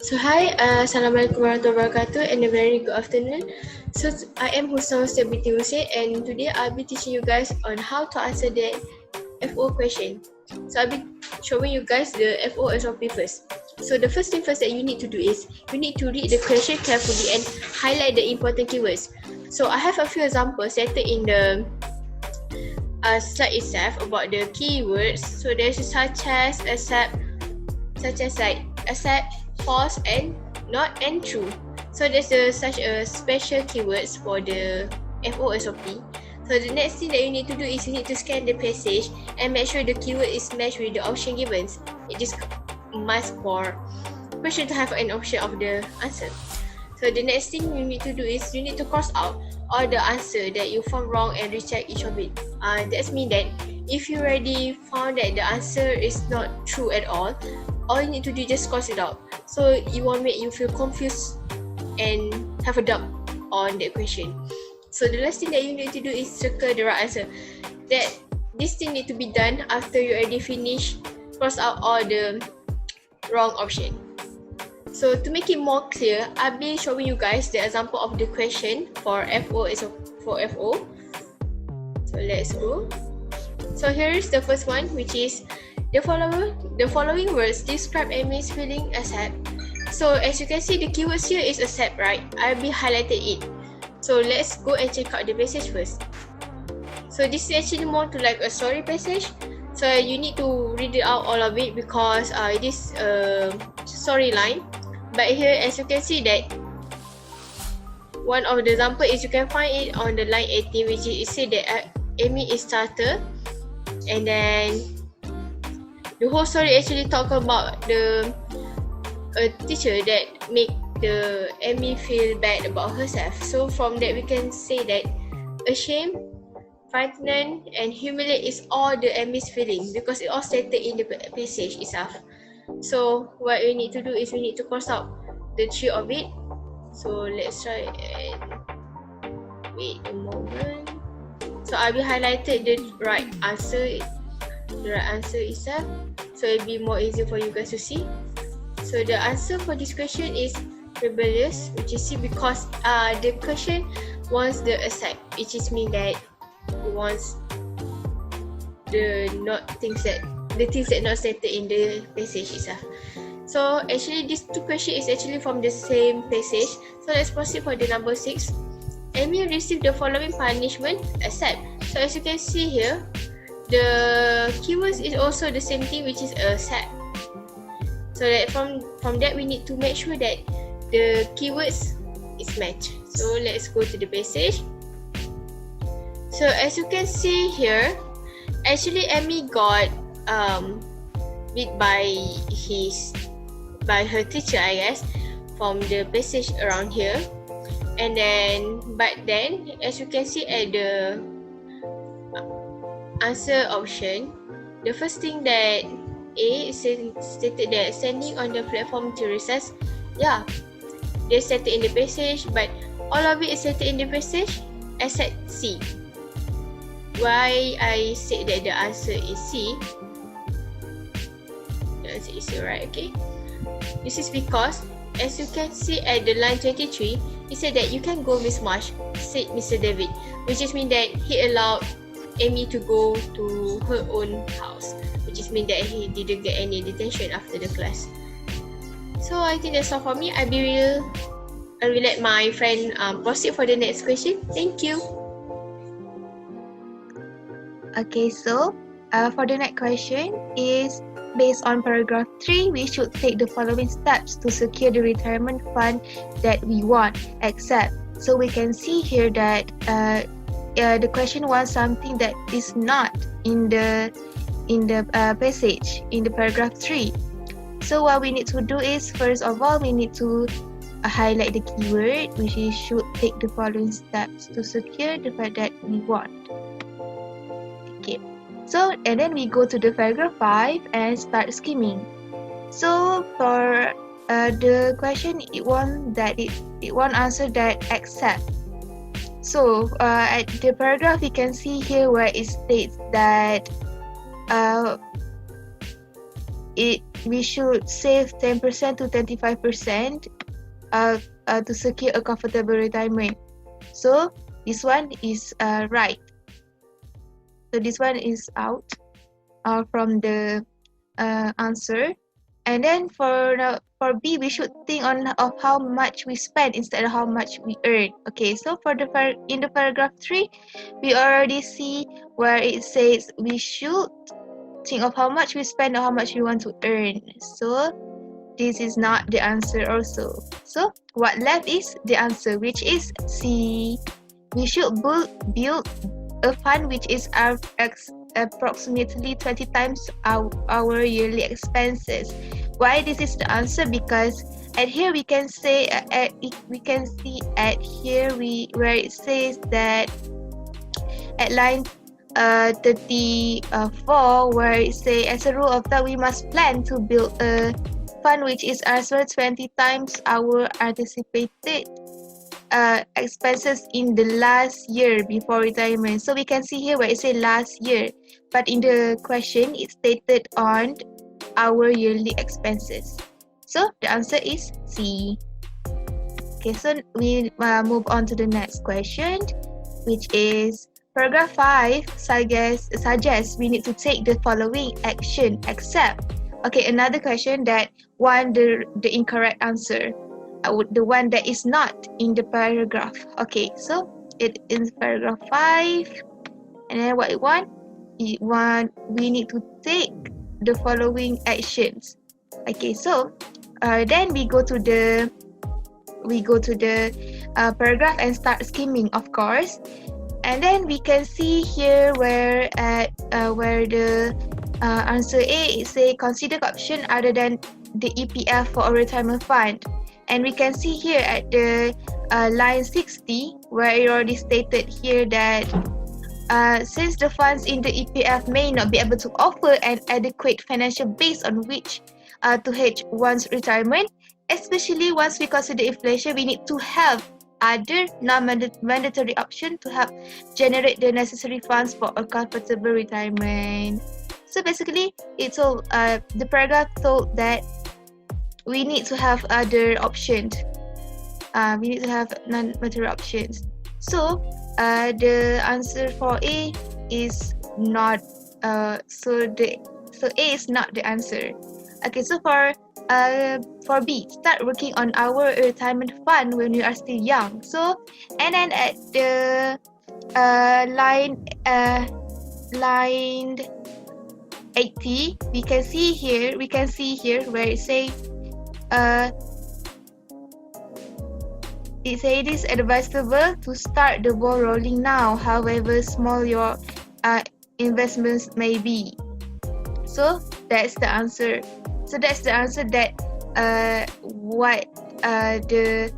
Assalamualaikum warahmatullahi wabarakatuh and a very good afternoon. So I am Husna binti Hussein and today I'll be teaching you guys on how to answer the FO question. So I'll be showing you guys the FO SOP first. So the first thing first that you need to do is you need to read the question carefully and highlight the important keywords. So I have a few examples set in the slide itself about the keywords. So there's such as accept, false and not and true. So there's such a special keywords for the FO SOP. So the next thing that you need to do is you need to scan the passage and make sure the keyword is matched with the option given. It is must for question to have an option of the answer. So the next thing you need to do is you need to cross out all the answer that you found wrong and recheck each of it. That means that if you already found that the answer is not true at all you need to do is just cross it out. So it won't make you feel confused and have a doubt on that question. So the last thing that you need to do is circle the right answer. That this thing need to be done after you already finish cross out all the wrong option. So to make it more clear, I'll be showing you guys the example of the question for FO. So let's go. So here is the first one, which is the following words describe Amy's feeling accept. So as you can see, the keywords here is accept, right? I'll be highlighted it. So let's go and check out the passage first. So this is actually more to like a story passage. So you need to read it out all of it because it is a storyline. But here, as you can see that one of the example is you can find it on the line 18, which is it said that Amy is starter, and then the whole story actually talk about the teacher that make the Amy feel bad about herself. So from that we can say that ashamed, frightened and humiliated is all the Amy's feeling because it all stated in the passage itself. So what we need to do is we need to cross out the three of it. So let's try and wait a moment. So I will highlighted the right answer itself, so it'll be more easy for you guys to see. So the answer for this question is rebellious, which is C, because the question wants the accept, which is mean that it wants the things that not stated in the passage itself. So actually these two questions is actually from the same passage. So let's proceed for the number 6. Amy received the following punishment, accept. So as you can see here, the keywords is also the same thing, which is accept. So that from that we need to make sure that the keywords is matched. So let's go to the passage. So as you can see here, actually Amy got beat by her teacher, I guess, from the passage around here. And then as you can see at the answer option, the first thing that A is stated that standing on the platform to recess. Yeah, they stated in the passage, but all of it is stated in the passage except C. Why I said that the answer is C? The answer is C, right? Okay. This is because as you can see at the line 23, he said that you can go, Miss Marsh, said Mr. David, which is mean that he allowed Amy to go to her own house, which is mean that he didn't get any detention after the class. So I think that's all for me. I will let my friend proceed for the next question. Thank you. Okay, so for the next question is based on paragraph 3, we should take the following steps to secure the retirement fund that we want, except. So we can see here that the question wants something that is not in the passage in the paragraph 3. So what we need to do is, first of all, we need to highlight the keyword, which is should take the following steps to secure the fund that we want. Okay. So, and then we go to the paragraph 5 and start skimming. So for the question, it won't answer that accept. So at the paragraph, we can see here where it states that we should save 10% to 25% to secure a comfortable retirement. So this one is right. So this one is out from the answer. And then for B, we should think of how much we spend instead of how much we earn. Okay, so in the paragraph 3, we already see where it says we should think of how much we spend or how much we want to earn. So this is not the answer also. So what left is the answer, which is C. We should build a fund which is approximately 20 times our yearly expenses. Why this is the answer? Because at here we can say we can see at here where it says that at line 34 where it say as a rule of thumb we must plan to build a fund which is also 20 times our anticipated expenses in the last year before retirement. So we can see here where it say last year, but in the question it's stated on our yearly expenses. So the answer is C. Okay, so we move on to the next question, which is paragraph 5 suggests we need to take the following action except. Okay, another question that want the incorrect answer. The one that is not in the paragraph. Okay, so it is paragraph 5, and then what it want? We need to take the following actions. Okay, so then we go to the paragraph and start skimming, of course, and then we can see here where the answer A is say consider option other than the EPF for a retirement fund. And we can see here at the line 60 where it already stated here that since the funds in the EPF may not be able to offer an adequate financial base on which to hedge one's retirement, especially once we consider inflation, we need to have other non-mandatory option to help generate the necessary funds for a comfortable retirement. So basically, it's all the paragraph told that we need to have other options. We need to have non-material options. So the answer for A is not. So A is not the answer. Okay, so for B, start working on our retirement fund when we are still young. So and then at the line 80, we can see here where it says it is advisable to start the ball rolling now, however small your investments may be. So that's the answer. So that's the answer that what the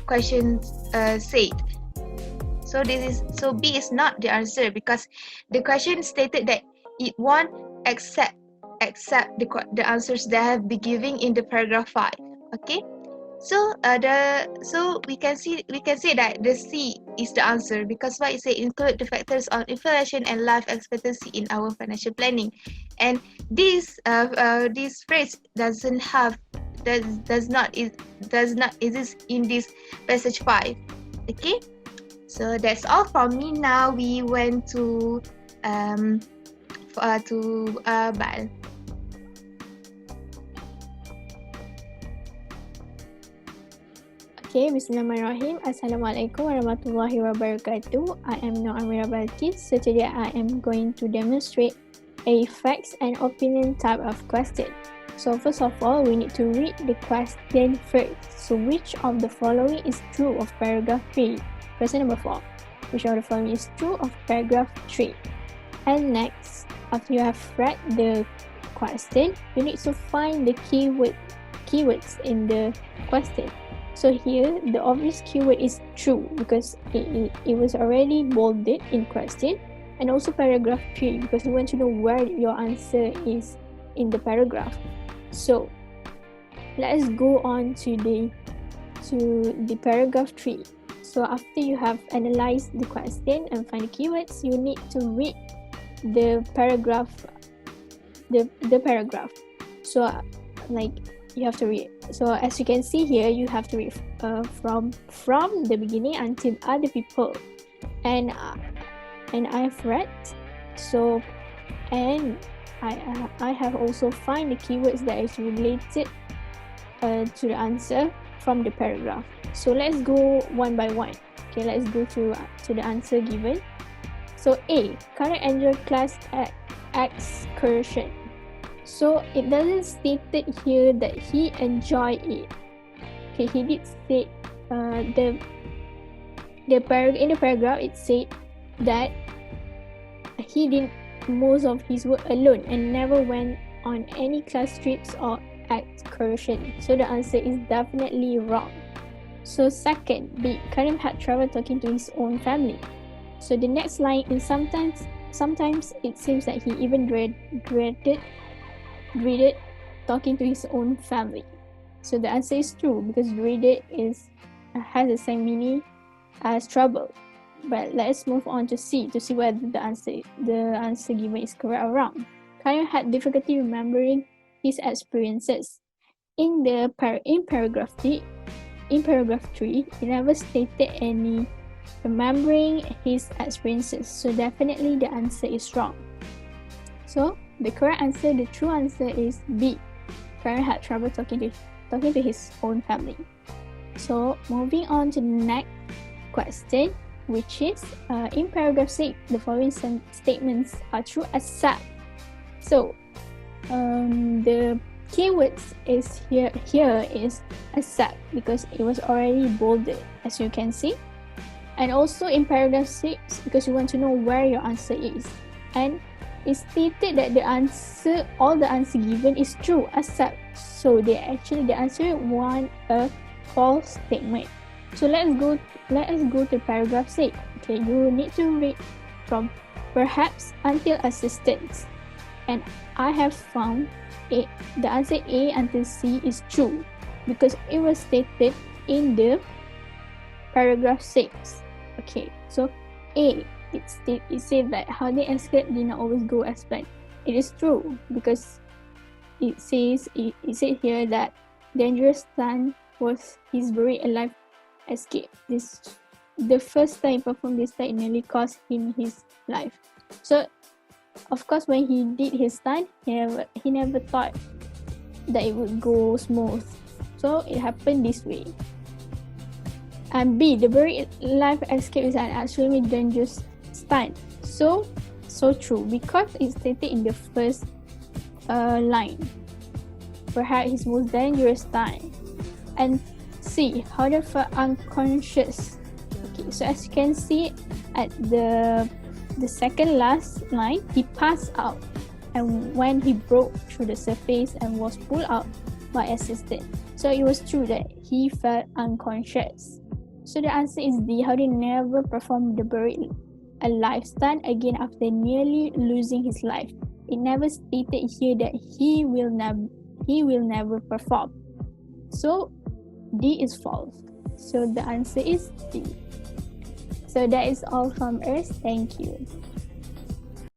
question said. So B is not the answer because the question stated that it won't accept the answers that have been given in the paragraph 5. Okay, so we can say that the C is the answer because what it say include the factors on inflation and life expectancy in our financial planning, and this phrase does not exist in this passage 5. Okay, so that's all from me. Now we went to Bal. Okay, Bismillahirrahmanirrahim. Assalamualaikum warahmatullahi wabarakatuh. I am Nur Amira Balkis. So today I am going to demonstrate a facts and opinion type of question. So first of all, we need to read the question first. So which of the following is true of paragraph 3? Question number 4. Which of the following is true of paragraph 3? And next, after you have read the question, you need to find the keywords in the question. So here, the obvious keyword is true because it was already bolded in question, and also paragraph 3 because we want to know where your answer is in the paragraph. So let's go on to the paragraph 3. So after you have analyzed the question and find the keywords, you need to read the paragraph. So like you have to read. So as you can see here, you have to read from the beginning until other people, and I've read. So and I have also find the keywords that is related to the answer from the paragraph. So let's go one by one. Okay, let's go to the answer given. So A, current enjoy class excursion. So it doesn't state it here that he enjoyed it. Okay, he did say in the paragraph it said that he did most of his work alone and never went on any class trips or excursion. So the answer is definitely wrong. So second, B, Karim had trouble talking to his own family. So the next line is sometimes it seems that he even dreaded talking to his own family. So the answer is true because dreaded has the same meaning as trouble. But let's move on to C to see whether the answer given is correct or wrong. Karim had difficulty remembering his experiences. In paragraph 3, it never stated any remembering his experiences. So definitely the answer is wrong. So the correct answer, the true answer is B. Karim had trouble talking to his own family. So moving on to the next question, which is in paragraph 6, the following statements are true except. So the keywords is here is except because it was already bolded, as you can see. And also in paragraph 6, because you want to know where your answer is. And it stated that all the answer given is true except. So the answer want a false statement. So let us go to paragraph 6. Okay, you need to read from perhaps until assistance. And I have found the answer A until C is true because it was stated in the paragraph 6. Okay, so A, it said that how they escaped did not always go as planned. It is true because it said here that dangerous stunt was his very alive escape. The first time he performed this stunt nearly cost him his life. So of course when he did his stunt, he never thought that it would go smooth. So it happened this way. And B, the very life escape is an extremely dangerous stunt. So true because it's stated in the first line. Perhaps his most dangerous stunt. And C, how they felt unconscious. Okay, so as you can see at the second last line, he passed out, and when he broke through the surface and was pulled out by assistant. So it was true that he felt unconscious. So the answer is D, how they never performed the buried alive stunt again after nearly losing his life. It never stated here that he will never perform. So D is false. So the answer is D. So that is all from us. Thank you.